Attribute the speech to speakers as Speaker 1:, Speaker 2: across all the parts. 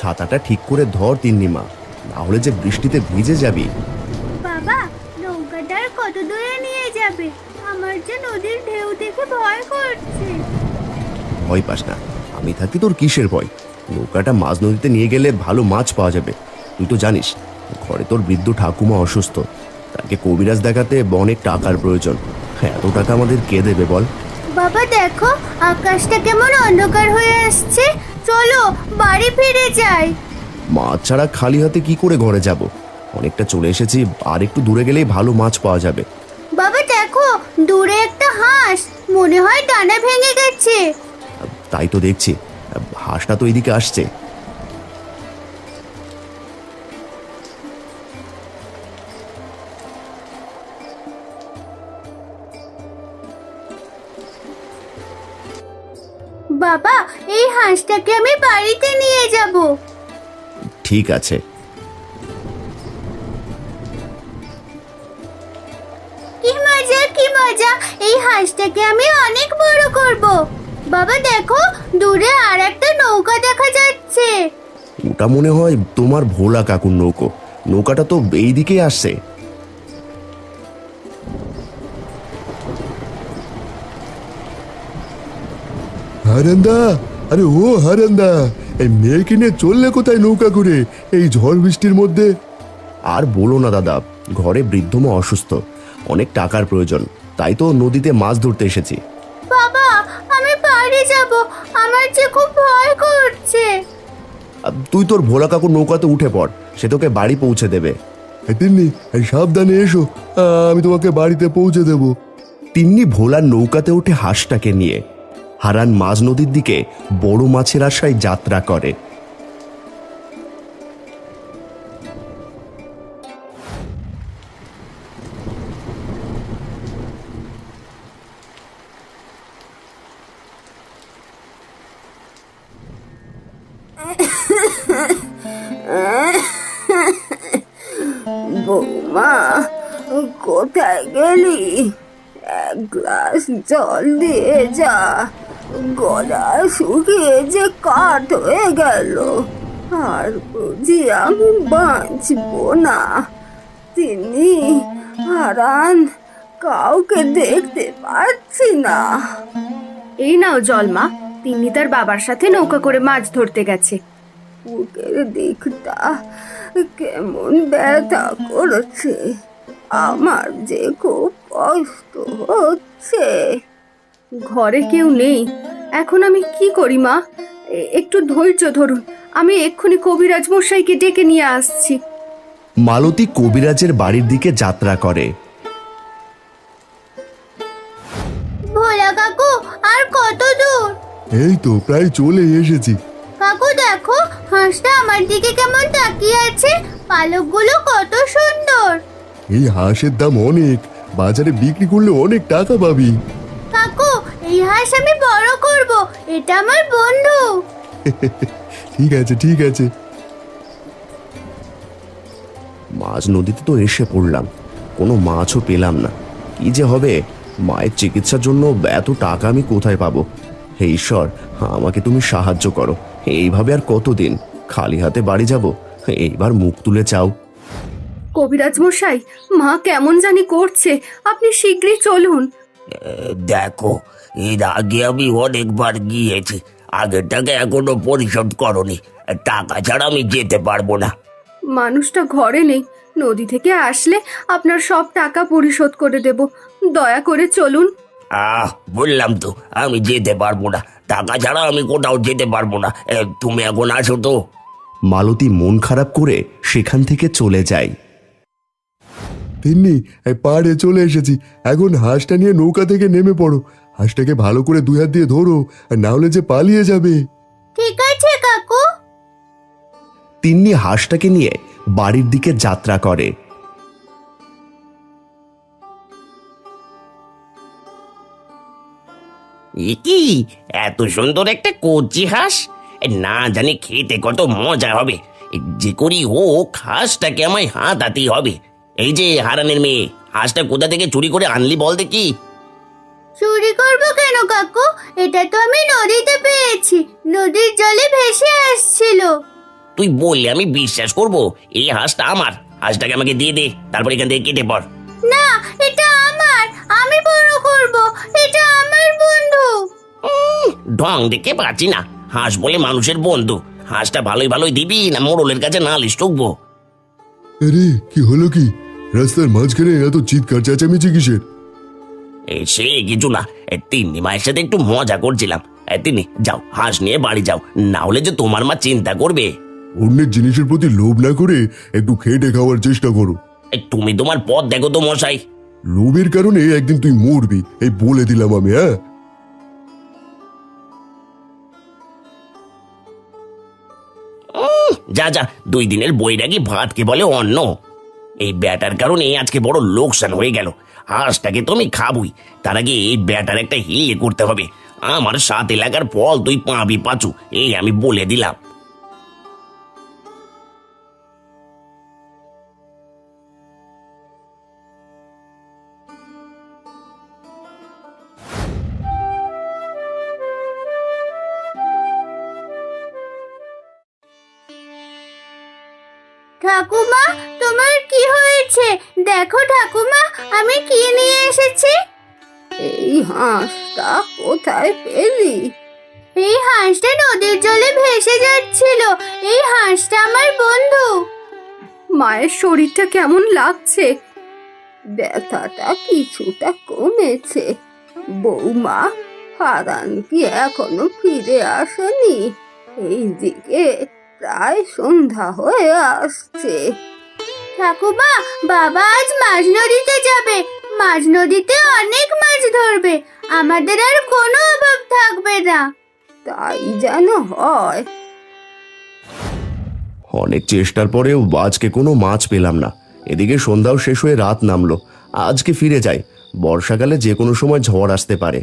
Speaker 1: ছাতাটা ঠিক করে ধর তিন্নিমা, না হলে যে বৃষ্টিতে ভিজে যাবি।
Speaker 2: বাবা, নৌকাটা আর কত দূরে নিয়ে যাবে? আমার যে নদীর ঢেউ দেখে ভয় করছে।
Speaker 1: ভয় পাস না, আমি থাকি তোর কিসের ভয়? নৌকাটা মাঝ নদীতে নিয়ে গেলে ভালো মাছ পাওয়া যাবে। তুই তো জানিস ঘরে তোর বৃদ্ধ ঠাকুমা অসুস্থ, তাকে কবিরাজ দেখাতে অনেক টাকার প্রয়োজন। হ্যাঁ, এত টাকা আমাদের কে দেবে বল?
Speaker 2: বাবা দেখো, আকাশটা কেমন অন্ধকার হয়ে আসছে। চলো বাড়ি ফিরে যাই।
Speaker 1: মাছ ছাড়া খালি হাতে কি করে ঘরে যাব? অনেকটা চলে এসেছি, আর একটু দূরে গেলেই ভালো মাছ পাওয়া যাবে।
Speaker 2: বাবা দেখো, দূরে একটা হাঁস, মনে হয় ডানা ভেঙে গেছে।
Speaker 1: তাই তো দেখছি, হাঁসটা তো এইদিকে আসছে।
Speaker 2: বাবা, এই হাঁসটাকে আমি বাড়িতে নিয়ে যাব।
Speaker 1: ঠিক আছে।
Speaker 2: কি মজা, কি মজা! এই হাঁসটাকে আমি অনেক বড় করব। বাবা দেখো, দূরে আর একটা নৌকা দেখা যাচ্ছে।
Speaker 1: ওটা মনে হয় তোমার ভোলা কাকুর নৌকো। নৌকাটা তো এইদিকে আসছে।
Speaker 3: হারান্দা, আরে ও হারান্দা, এই মেয়েকে নিয়ে চললে কোথায় নৌকা করে এই ঝড় বৃষ্টির মধ্যে?
Speaker 1: আর বলো না দাদা, ঘরে বৃদ্ধ মা অসুস্থ, অনেক টাকার প্রয়োজন, তাই তো নদীতে মাছ ধরতে এসেছি।
Speaker 2: বাবা, আমি বাড়ি যাব, আমার যে খুব ভয় করছে।
Speaker 1: তুই তোর ভোলা কাকুর নৌকাতে উঠে পড়, সে তোকে বাড়ি পৌঁছে দেবে।
Speaker 3: তিন্নি, এই সাবধানে এসো, আমি তোমাকে বাড়িতে পৌঁছে দেব।
Speaker 1: তিন্নি ভোলার নৌকাতে উঠে হাঁসটাকে নিয়ে হারান মাঝ নদীর দিকে বড় মাছের আশায় যাত্রা করে।
Speaker 2: বৌমা, কোথায় গেলি? এক গ্লাস জল দিয়ে যা, গলা শুকিয়ে যে কাঠ হয়ে গেল। আর বুঝি আমি বাঁচবো না। তিনি হারান, কাউকে দেখতে পাচ্ছি না।
Speaker 4: এই নাও জল মা, তিনি তার বাবার সাথে নৌকা করে মাছ ধরতে গেছে।
Speaker 2: বুকের দিকটা কেমন ব্যথা করছে, আমার যে খুব কষ্ট হচ্ছে।
Speaker 4: ঘরে কেউ নেই, এখন আমি কি করি মা? একটু ধৈর্য ধরুন, আমি এক্ষুনি কবিরাজ মশাইকে ডেকে নিয়ে আসছি।
Speaker 1: মালতী কবিরাজের বাড়ির দিকে যাত্রা করে।
Speaker 2: ভোলা কাকু, আর কত দূর?
Speaker 3: এই তো প্রায় চলে এসেছি।
Speaker 2: কাকু দেখো, হাঁসটা আমার দিকে কেমন তাকিয়ে আছে, পালকগুলো কত সুন্দর।
Speaker 3: এই হাঁসের দাম অনেক, বাজারে বিক্রি করলে অনেক টাকা পাবি।
Speaker 2: কাকু, এই হাঁস আমি বড় করব, এটা আমার বন্ধু।
Speaker 3: ঠিক আছে, ঠিক আছে।
Speaker 1: মাঝ নদীতে তো এসে পড়লাম, কোনো মাছও পেলাম না। কি যে হবে, মায়ের চিকিৎসার জন্য এত টাকা আমি কোথায় পাবো? হে ঈশ্বর, আমাকে তুমি সাহায্য করো। এইভাবে আর কতদিন খালি হাতে বাড়ি যাব? এইবার মুখ তুলে চাও।
Speaker 4: কবিরাজ মশাই, মা কেমন জানি করছে, আপনি শীঘ্রই চলুন।
Speaker 5: দেখো, এর আগে আমি অনেকবার গিয়েছি, আগের টাকা এখনো পরিশোধ করনি। টাকা ছাড়া আমি যেতে পারবো না।
Speaker 4: মানুষটা ঘরে নেই, নদী থেকে আসলে আপনার সব টাকা পরিশোধ করে দেব, দয়া করে চলুন।
Speaker 5: বললাম তো আমি যেতে পারবো না, টাকা ছাড়া আমি কোথাও যেতে পারবো না। তুমি এখন আসো তো।
Speaker 1: মালতী মন খারাপ করে সেখান থেকে চলে যায়।
Speaker 3: তিন্নি, এই পাড়ে চলে এসেছি, এখন হাঁসটা নিয়ে নৌকা থেকে নেমে পড়ো। হাঁসটাকে ভালো করে দুই হাত দিয়ে ধরো, আর না হলে যে পালিয়ে যাবে।
Speaker 2: ঠিক আছে কাকু।
Speaker 1: তিন্নি হাঁসটাকে নিয়ে বাড়ির দিকে যাত্রা করে।
Speaker 5: কি এত সুন্দর একটা কচি হাঁস! না জানি খেতে কত মজা হবে। যে করি হোক, হাঁসটাকে আমায় হাতাতেই হবে। এই যে হারানের মেয়ে, হাঁসটা কোথা থেকে চুরি করে আনলি বল দেখি।
Speaker 2: চুরি করব কেন কাকু? এটা তো আমি নদীতে পেয়েছি, নদীর জলে ভেসে আসছিল।
Speaker 5: তুই বললে আমি বিশ্বাস করব? এই হাঁসটা আমার, হাঁসটাকে আমাকে দিয়ে দে, তারপর এখান থেকে কেটে পড়।
Speaker 2: না, এটা আমার, আমি বড় করব, এটা আমার বন্ধু।
Speaker 5: ঢং দেখে পাচ্ছি না, হাঁস বলে মানুষের বন্ধু। হাঁসটা ভালোই ভালোই দিবি না মোড়লের কাছে নালিশ ঠুকবো?
Speaker 3: আরে কি হলো কি? রাস্তার মাঝখানে এত চিৎকার চেঁচামেচি কিসের?
Speaker 5: সে কিছু না, তিন্নি মায়ের সাথে একটু মজা করছিলাম। তিন্নি যাও, হাঁস নিয়ে বাড়ি যাও, না হলে যে তোমার মা চিন্তা করবে।
Speaker 3: অন্যের জিনিসের প্রতি লোভ না করে একটু খেটে খাওয়ার চেষ্টা করো।
Speaker 5: তুমি তোমার পথ দেখো তো মশাই।
Speaker 3: লোভের কারণে একদিন তুই মরবি, এই বলে দিলাম আমি। হ্যাঁ,
Speaker 5: যা যা, 2 দিনের বৈরাগী ভাতকে বলে অন্ন। এই ব্যাটার কারণে আজকে বড় লোকসান হয়ে গেল। হাঁসটাকে তো আমি খাবই, তার আগে এই ব্যাটার একটা হিলে করতে হবে। আমার 7 এলাকার ফল তুই পাবি পাচু, এই আমি বলে দিলাম।
Speaker 2: ঠাকুমা, তোমার কি হয়েছে? দেখো ঠাকুমা, আমি কি নিয়ে এসেছি।
Speaker 4: এই হাঁসটা কোথায় পেলি?
Speaker 2: এই হাঁসটা নদীর জলে ভেসে যাচ্ছিল। এই হাঁসটা আমার বন্ধু।
Speaker 4: মায়ের শরীরটা কেমন লাগছে? ব্যথাটা কিছুটা কমেছে। বৌমা, হারান কি এখনো ফিরে আসেনি? এইদিকে প্রায় সন্ধ্যা হয়ে আসছে।
Speaker 2: ঠাকুমা, বাবা আজ মাঝ নদীতে যাবে। মাঝ নদীতে অনেক মাছ ধরবে, আমাদের আর কোনো অভাব থাকবে না।
Speaker 4: তাই যেন হয়।
Speaker 1: অনেক চেষ্টার পরেও আজকে কোনো মাছ পেলাম না। এদিকে সন্ধ্যাও শেষ হয়ে রাত নামলো। আজকে ফিরে যাই, বর্ষাকালে যে কোনো সময় ঝড় আসতে পারে।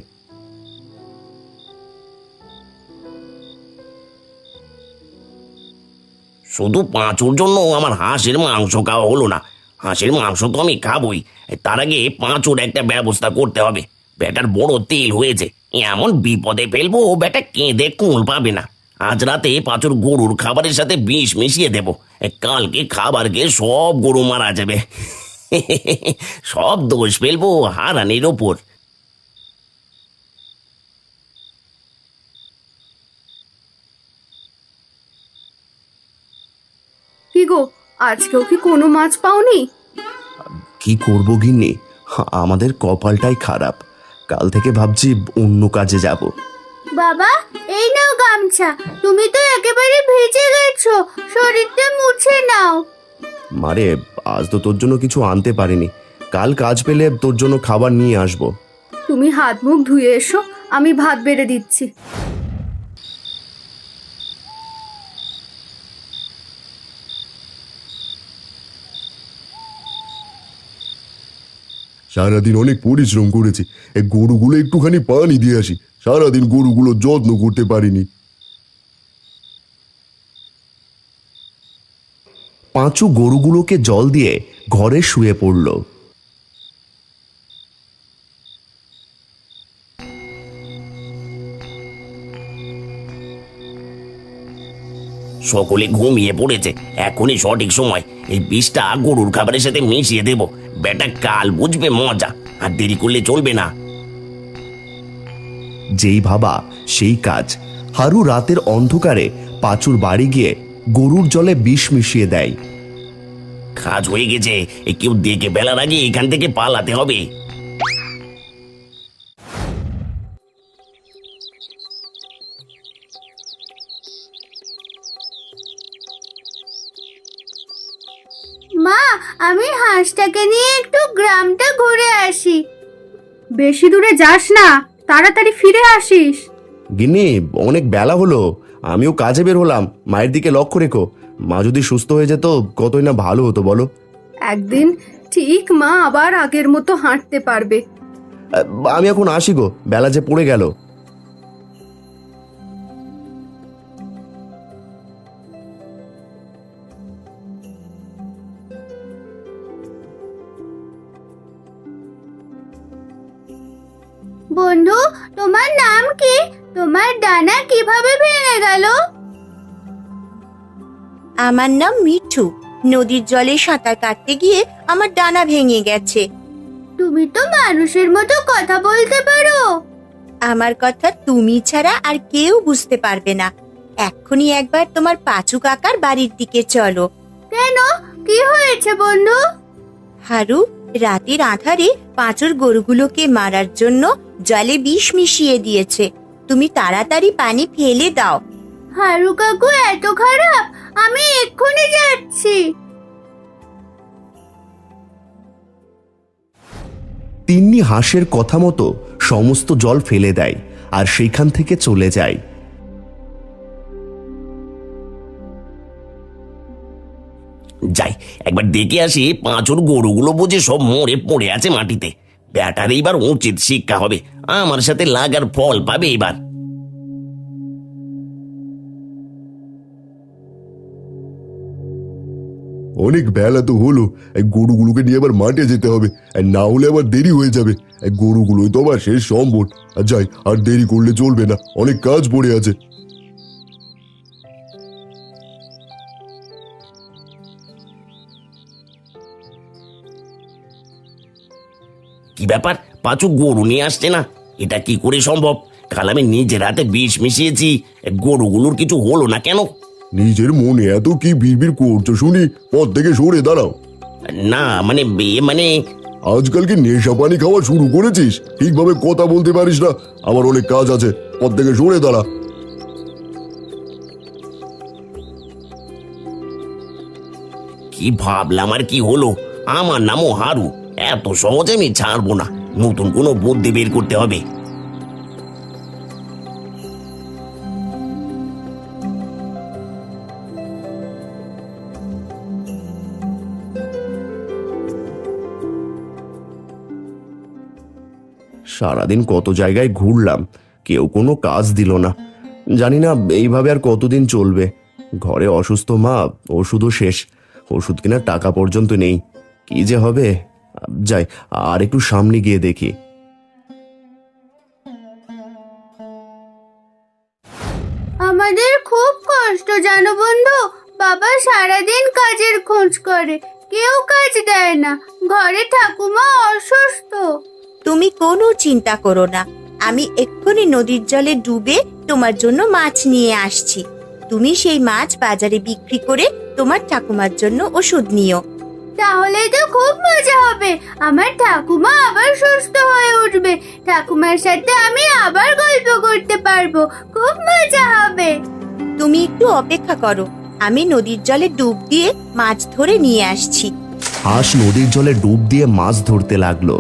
Speaker 5: শুধু পাঁচুর জন্য আমার হাঁসের মাংস খাওয়া হলো না। হাঁসের মাংস তো আমি খাবই, তার আগে পাঁচুর একটা ব্যবস্থা করতে হবে। ব্যাটার বড় তেল হয়েছে, এমন বিপদে ফেলবো ব্যাটা কেঁদে কুল পাবে না। আজ রাতে পাঁচুর গরুর খাবারের সাথে বিষ মিশিয়ে দেবো, কালকে খাবার খেয়ে সব গরু মারা যাবে। সব দোষ ফেলবো হারানির ওপর।
Speaker 4: কি গো, আজকেও কি কোনো মাছ পাওনি?
Speaker 1: কি করবো গিন্নি, আমাদের কপালটাই খারাপ। কাল থেকে ভাবছি অন্য কাজে যাব।
Speaker 2: বাবা, এই নাও গামছা। তুমি তো একেবারে ভিজে গেছো, শরীরটা মুছে নাও।
Speaker 1: মারে, আজ তো তোর জন্য কিছু আনতে পারিনি। কাল কাজ পেলে তোর জন্য খাবার নিয়ে আসবো।
Speaker 4: তুমি হাত মুখ ধুয়ে এসো, আমি ভাত বেড়ে দিচ্ছি।
Speaker 3: সারাদিন অনেক পরিশ্রম করেছি, এই গরুগুলো একটুখানি পানি দিয়ে আসি। সারাদিন গরুগুলো যত্ন করতে পারিনি।
Speaker 1: পাঁচু গরুগুলোকে জল দিয়ে ঘরে শুয়ে পড়ল।
Speaker 5: সকলে ঘুমিয়ে পড়েছে, এখনই সঠিক সময়। এই বিষটা গরুর খাবারের সাথে মিশিয়ে দেব, বেটা কাল বুঝবে মজা। আর দেরি করলে চলবে না।
Speaker 1: যেই ভাবা সেই কাজ। হারু রাতের অন্ধকারে পাঁচুর বাড়ি গিয়ে গরুর জলে বিষ মিশিয়ে দেয়।
Speaker 5: কাজ হয়ে গেছে, কেউ দেখে বেলার আগে এখান থেকে পালাতে হবে।
Speaker 2: মা, আমি হাঁসটাকে নিয়ে একটু গ্রামটা ঘুরে আসি।
Speaker 4: বেশি দূরে যাস না, তাড়াতাড়ি ফিরে আসিস।
Speaker 1: গিন্নি, অনেক বেলা হলো, আমিও কাজে বের হলাম। মায়ের দিকে লক্ষ্য রেখো। মা যদি সুস্থ হয়ে যেত কতই না ভালো হতো বলো।
Speaker 4: একদিন ঠিক মা আবার আগের মতো হাঁটতে পারবে।
Speaker 1: আমি এখন আসি গো, বেলা যে পড়ে গেল।
Speaker 2: বন্ধু, তোমার নাম কি? তোমার ডানা কিভাবে ভেঙে গেল?
Speaker 6: আমার নাম মিঠু। নদীর জলে সাঁতার কাটতে গিয়ে আমার ডানা ভেঙে গেছে।
Speaker 2: তুমি তো মানুষের মতো কথা বলতে পারো।
Speaker 6: আমার কথা তুমি ছাড়া আর কেউ বুঝতে পারবে না। এক্ষুনি একবার তোমার পাঁচু কাকার বাড়ির দিকে চলো।
Speaker 2: কেন, কি হয়েছে বন্ধু?
Speaker 6: হারু রাতের আঁধারে পাঁচুর গরুগুলোকে মারার জন্য জলে বিষ মিশিয়ে দিয়েছে। তুমি তাড়াতাড়ি পানি ফেলে দাও।
Speaker 2: হারু কাকু এত খারাপ? আমি এক্ষুনি যাচ্ছি।
Speaker 1: তিন্নি হাঁসের কথা মতো সমস্ত জল ফেলে দেয় আর সেইখান থেকে চলে যায়।
Speaker 5: যাই একবার দেখে আসি পাঁচুর গরুগুলো বুঝে সব মরে পড়ে আছে মাটিতে। ব্যাটার এইবার উচিত শিক্ষা হবে, আমার সাথে লাগার ফল পাবে এবার।
Speaker 3: অনেক বেলা তো হলো, এই গরুগুলোকে নিয়ে আবার মাঠে যেতে হবে, আর না হলে আবার দেরি হয়ে যাবে। এই গরুগুলোই তো আবার শেষ সম্বল। আর যাই, আর দেরি করলে চলবে না, অনেক কাজ পড়ে আছে।
Speaker 5: কি ব্যাপার, পাঁচু গরু নিয়ে আসছে না? এটা কি করে সম্ভব? কাল আমি নিজের হাতে বিষ মিশিয়েছি, গরুগুলোর কিছু হলো না কেন?
Speaker 3: নিজের মনে এত কি বিড়বিড় করছো শুনি? পথ থেকে সরে দাঁড়াও।
Speaker 5: না মানে মানে
Speaker 3: আজকাল কি নেশা পানি খাওয়া শুরু করেছিস? ঠিকভাবে কথা বলতে পারিস না। আমার অনেক কাজ আছে, পথ থেকে সরে দাঁড়া।
Speaker 5: কি ভাবলাম আর কি হলো? আমার নামও হারু, এত সহজে আমি ছাড়বো না। নতুন কোনো বুদ্ধি বের করতে হবে।
Speaker 1: সারাদিন কত জায়গায় ঘুরলাম, কেউ কোনো কাজ দিল না। জানি না এইভাবে আর কতদিন চলবে। ঘরে অসুস্থ মা, ওষুধও শেষ, ওষুধ কেনার টাকা পর্যন্ত নেই। কি যে হবে। যাই, আর একটু সামনে গিয়ে দেখি।
Speaker 2: আমাদের খুব কষ্ট জানো বন্ধু। বাবা সারাদিন কাজের খোঁজ করে, কেউ কাজ দেয় না। ঘরে ঠাকুমা অসুস্থ।
Speaker 6: তুমি কোনো চিন্তা করো না, আমি এক্ষুনি নদীর জলে ডুবে তোমার জন্য মাছ নিয়ে আসছি। তুমি সেই মাছ বাজারে বিক্রি করে তোমার ঠাকুমার জন্য ওষুধ নিও।
Speaker 2: তাহলে তো খুব মজা হবে। আমার ঠাকুমা আবার সুস্থ হয়ে উঠবে। ঠাকুমার সাথে আমি আবার গল্প করতে পারবো। খুব মজা হবে।
Speaker 6: তুমি একটু অপেক্ষা করো, আমি নদীর জলে ডুব দিয়ে মাছ ধরে নিয়ে আসছি।
Speaker 1: হাঁস নদীর জলে ডুব দিয়ে মাছ ধরতে লাগলো।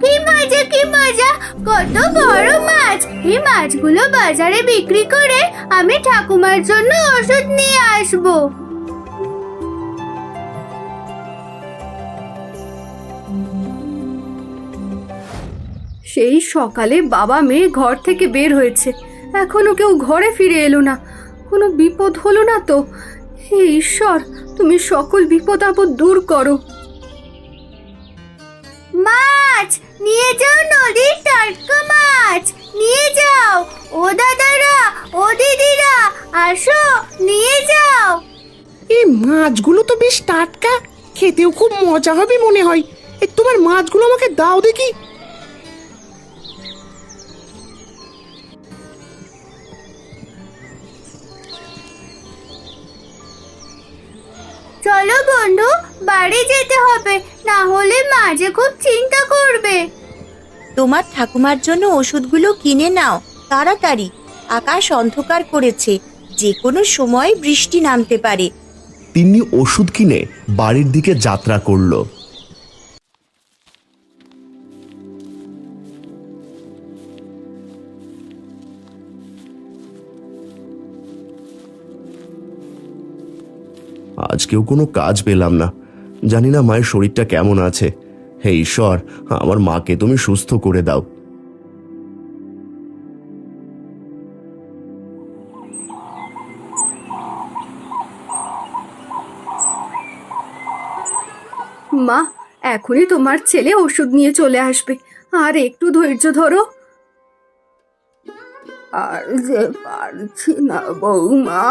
Speaker 2: কি মজা, কি মজা! কত বড় মাছ! এই মাছগুলো বাজারে বিক্রি করে আমি ঠাকুমার জন্য ওষুধ নিয়ে আসবো।
Speaker 4: সেই সকালে বাবা মেয়ে ঘর থেকে বের হয়েছে, এখনো কেউ ঘরে ফিরে এলো না। কোনো বিপদ হলো না তো? হে ঈশ্বর, তুমি সকল বিপদ আপদ দূর করো।
Speaker 2: মাছ নিয়ে যাও, নদীর টাটকা মাছ নিয়ে যাও। ও দাদারা, ও দিদিরা, আসো নিয়ে যাও।
Speaker 7: এই মাছগুলো তো বেশ টাটকা, খেতেও খুব মজা হবে মনে হয়। তোমার মাছগুলো আমাকে দাও দেখি।
Speaker 2: চলো বন্ধু, বাড়ি যেতে হবে, না হলে মাঝে খুব চিন্তা করবে।
Speaker 6: তোমার ঠাকুমার জন্য ওষুধগুলো কিনে নাও তাড়াতাড়ি। আকাশ অন্ধকার করেছে, যে কোনো সময় বৃষ্টি নামতে পারে।
Speaker 1: তিন্নি ওষুধ কিনে বাড়ির দিকে যাত্রা করলো। আজকেও কোনো কাজ পেলাম না। জানি না মায়ের শরীরটা কেমন আছে। হে ঈশ্বর, আমার মাকে তুমি সুস্থ করে দাও।
Speaker 4: মা, এখনই তোমার ছেলে ওষুধ নিয়ে চলে আসবে, আর একটু ধৈর্য ধরো।
Speaker 2: আর যে পারছি না বৌমা,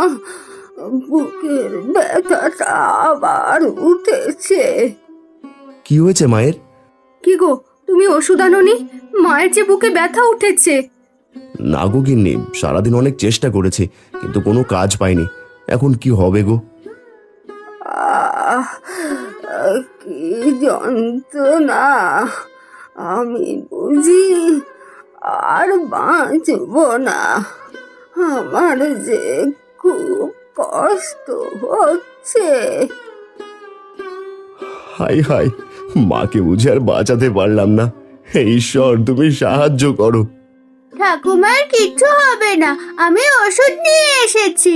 Speaker 2: বুকের ব্যথাটা আবার উঠেছে।
Speaker 1: কি হয়েছে মায়ের?
Speaker 4: কি গো, তুমি ওষুধ আনোনি? মায়ের যে বুকে ব্যথা উঠেছে।
Speaker 1: না গো গিন্নি, সারাদিন অনেক চেষ্টা করেছি কিন্তু কোনো কাজ পাইনি। এখন কি হবে গো?
Speaker 2: আহ, কি যন্ত্রণা! আমি বুঝি আর বাঁচব না। আমার যে খুব কষ্ট হচ্ছে।
Speaker 1: হাই হাই, মাকে বুঝে আর বাঁচাতে পারলাম না। হে ঈশ্বর, তুমি সাহায্য করো।
Speaker 2: ঠাকুমার কিচ্ছু হবে না, আমি ওষুধ নিয়ে এসেছি।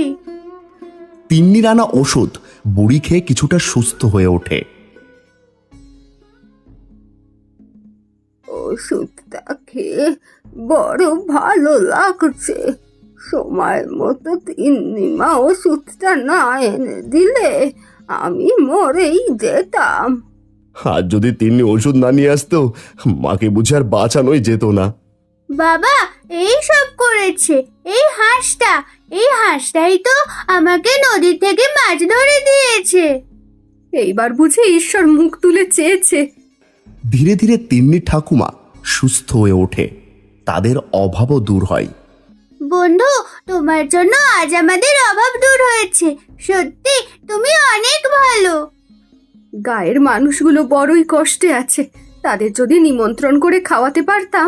Speaker 1: তিন্নির আনা ওষুধ বুড়ি খেয়ে কিছুটা সুস্থ হয়ে ওঠে।
Speaker 2: ওষুধটা খেয়ে বড় ভালো লাগছে। সময় মতো তিন্নিমা ওষুধটা না এনে দিলে আমি মরেই যেতাম।
Speaker 1: আর যদি তিন্নি ওষুধ না নিয়ে আসতো, মাকে বুঝে আর বাঁচানোই যেত না।
Speaker 2: বাবা এই সব করেছে এই হাঁসটাই তো আমাকে নদী থেকে মাছ ধরে দিয়েছে।
Speaker 4: এইবার বুঝে ঈশ্বর মুখ তুলে চেয়েছে।
Speaker 1: ধীরে ধীরে তিন্নি ঠাকুমা সুস্থ হয়ে ওঠে, তাদের অভাবও দূর হয়।
Speaker 2: বন্ধু, তোমার জন্য আজ আমাদের অভাব দূর হয়েছে। সত্যি তুমি অনেক ভালো।
Speaker 4: গায়ের মানুষগুলো বড়ই কষ্টে আছে, তাদের যদি নিমন্ত্রণ করে খাওয়াতে পারতাম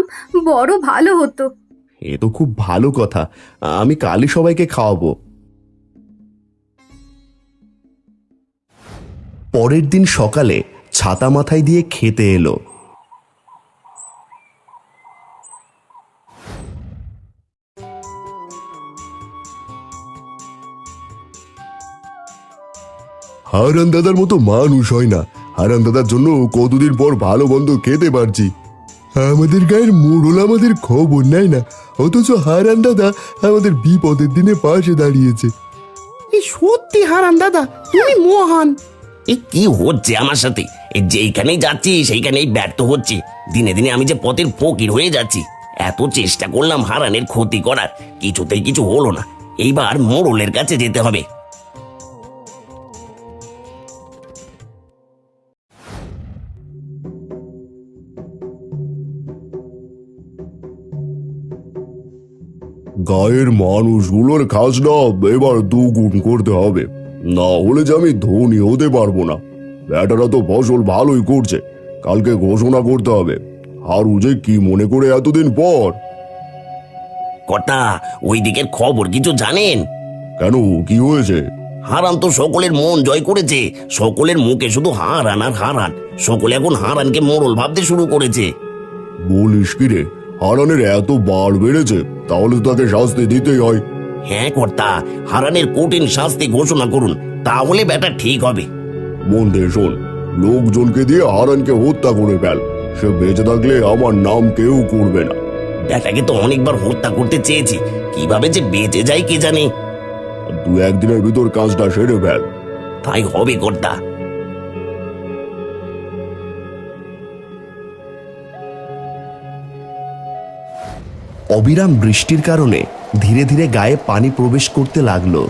Speaker 4: বড় ভালো হতো।
Speaker 1: এ তো খুব ভালো কথা, আমি কালই সবাইকে খাওয়াবো। পরের দিন সকালে ছাতা মাথায় দিয়ে খেতে এলো।
Speaker 3: হারান দাদার মতো মানুষ হয় না। হারান দাদার জন্য কতদিন পর ভালো বন্ধ খেতে পারছি। আমাদের গায়ের মোড়ল আমাদের খবর নেয় না, অথচ হারান দাদা আমাদের বিপদের দিনে পাশে দাঁড়িয়েছে।
Speaker 7: এই সত্যি হারান দাদা, তুমি মহান।
Speaker 5: এ কি হচ্ছে আমার সাথে? যেইখানেই যাচ্ছি সেইখানেই ব্যর্থ হচ্ছে। দিনে দিনে আমি যে পথের ফকির হয়ে যাচ্ছি। এত চেষ্টা করলাম হারানের ক্ষতি করার, কিছুতেই কিছু হলো না। এইবার মোড়লের কাছে যেতে হবে।
Speaker 3: গায়ের মানুষগুলোর খাজনা এবার দুগুণ করতে হবে, না হলে যে আমি ধনী হতে পারবো না। ব্যাটারা তো ফসল ভালোই করছে, কালকে ঘোষণা করতে হবে। হারু যে কি মনে করে এতদিন পর।
Speaker 5: কর্তা, ওই দিকের খবর কিছু জানেন?
Speaker 3: কেন, কি হয়েছে?
Speaker 5: হারান তো সকলের মন জয় করেছে। সকলের মুখে শুধু হারান আর হারান। সকলে এখন হারানকে মোড়ল ভাবতে শুরু করেছে।
Speaker 3: বলিস কি রে, হারানের এত বার বেড়েছে, তাহলে তো তাকে শাস্তি দিতেই হয়।
Speaker 5: হ্যাঁ কর্তা, হারানের কঠিন শাস্তি ঘোষণা করুন, তাহলে ব্যাটা ঠিক হবে।
Speaker 3: মন দিয়ে শোন, লোকজনকে দিয়ে হারানকে হত্যা করে ফেল। সে বেঁচে থাকলে আমার নাম কেউ করবে না।
Speaker 5: ব্যাটাকে তো অনেকবার হত্যা করতে চেয়েছি, কিভাবে যে বেঁচে যায় কে জানে।
Speaker 3: তুই একদিনের ভিতর কাজটা সেরে ফেল।
Speaker 5: তাই হবে কর্তা।
Speaker 1: অবিরাম বৃষ্টির কারণে ধীরে ধীরে গায়ে পানি প্রবেশ করতে লাগলো।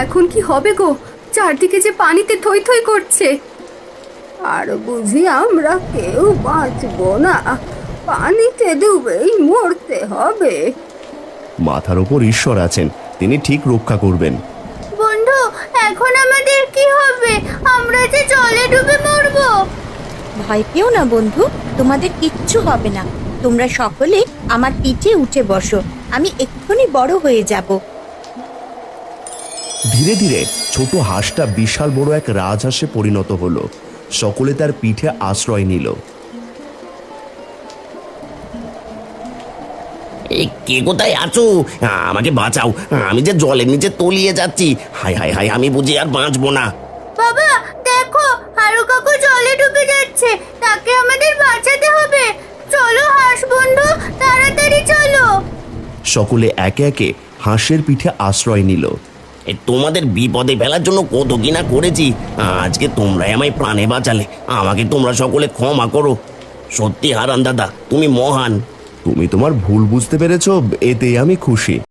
Speaker 4: এখন কি হবে গো? চারদিকে যে পানিতে থই থই করছে।
Speaker 2: আর বুঝি আমরা কেউ বাঁচব না, পানিতে ডুবেই মরতে হবে।
Speaker 1: মাথার ওপর ঈশ্বর আছেন, তিনি ঠিক রক্ষা করবেন।
Speaker 2: বন্ধু, এখন আমাদের কি হবে? আমরা যে জলে ডুবে মরবো।
Speaker 6: ভয় পেও না বন্ধু, তোমাদের কিচ্ছু হবে না। তোমরা সকলে আমার পিঠে উঠে বসো, আমি এক্ষুনি বড় হয়ে যাব।
Speaker 1: ধীরে ধীরে ছোট হাঁসটা বিশাল বড় এক রাজহাঁসে পরিণত হলো। সকলে তার পিঠে আশ্রয় নিল।
Speaker 5: কে কোথায় আছো? আমাকে বাঁচাও, আমি যে জলের নিচে তলিয়ে যাচ্ছি। হাই হাই হাই, আমি বুঝি আর বাঁচবো না।
Speaker 2: বাবা দেখো, হারু কাকু জলে ডুবে যাচ্ছে, তাকে আমাদের বাঁচাতে হবে। চলো হাঁস বন্ধু, তাড়াতাড়ি চলো।
Speaker 1: সকলে একে একে হাঁসের পিঠে আশ্রয় নিল।
Speaker 5: তোমাদের বিপদে ফেলার জন্য কত কিনা করেছি, আজকে তোমরাই আমায় প্রাণে বাঁচালে। আমাকে তোমরা সকলে ক্ষমা করো। সত্যি হারান দাদা, তুমি মহান।
Speaker 1: তুমি তোমার ভুল বুঝতে পেরেছো, এতেই আমি খুশি।